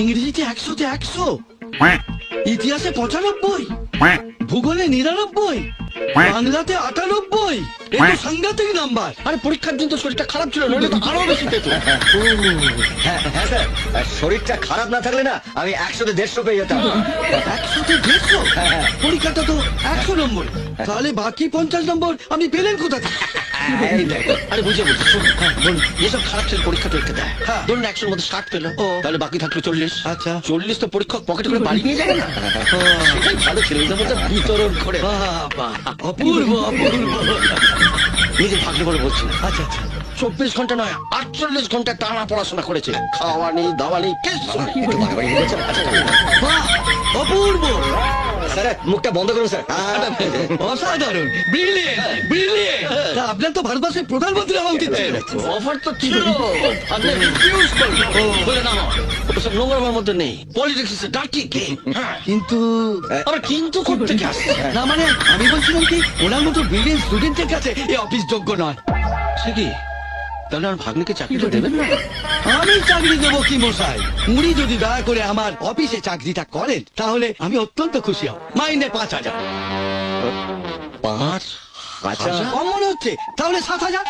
ইংরেজিতে 100-তে 100, ইতিহাসে 95, ভূগোলে 99, বাংলাতে 98। এ তো সাংঘাতিক নাম্বার। আরে পরীক্ষার দিন তো শরীরটা খারাপ ছিল, নইলে তো আরো বেশি পেত। হ্যাঁ হ্যাঁ স্যার, শরীরটা খারাপ না থাকলে না আমি 100-তে 150 পেয়ে যেতাম। 100-তে 150? পরীক্ষাটা তো 100 নম্বর, তাহলে বাকি 50 নম্বর আপনি পেলেন কোথা থেকে? এই দেখো, আরে বুঝে বুঝে শুনুন, যেসব খারাপ ছেলে পরীক্ষা টরীক্ষা দেয়, হ্যাঁ। ধরুন 100-র মধ্যে 60 পেলো, ও। তাহলে বাকি থাকলো 40। আচ্ছা। 40 তো পরীক্ষক পকেটে করে বাড়ি নিয়ে যাবে না। সেটাই ভালো ছেলেদের মধ্যে বিতরণ করে। বাবা, অপূর্ব অপূর্ব। নিজে ভাগ্য বলে বলছি না। আচ্ছা আচ্ছা, 24 ঘন্টা নয়, 48 ঘন্টা টানা পড়াশোনা করেছে। খাওয়া নেই, দাওয়া নেই, কিচ্ছু নেই। একটু বাড়াবাড়ি হয়ে গেছে। আচ্ছা, বাহ, অপূর্ব, স্যার মুখটা বন্ধ করুন স্যার। অসাধারণ, ব্রিলিয়েন্ট ব্রিলিয়েন্ট। তা আপনার তো ভারতবর্ষের প্রধানমন্ত্রী হওয়া উচিত ছিল। অফার তো ছিল, আপনি রিফিউজ করলেন। বলে না, ওসব নোংরামের মধ্যে নেই। Politics is dirty game. কিন্তু আবার কিন্তু করতে কি আসছে? না, মানে আমি বলছিলাম কি, ওনার মতো ব্রিলিয়েন্ট স্টুডেন্টের কাছে এই অফিস যোগ্য নয়। সে কি, তাহলে আমার ভাগ্নিকে চাকরিটা দেবেন না? আমি চাকরি দেবো কি মশাই? উনি যদি দয়া করে আমার অফিসে চাকরিটা করেন তাহলে আমি অত্যন্ত খুশি হব। মাইনে 5,000। 5,000? আচ্ছা কম মনে হচ্ছে, তাহলে 7,000।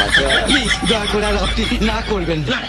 আচ্ছা প্লিজ দয়া করে আর আপনি না করবেন না।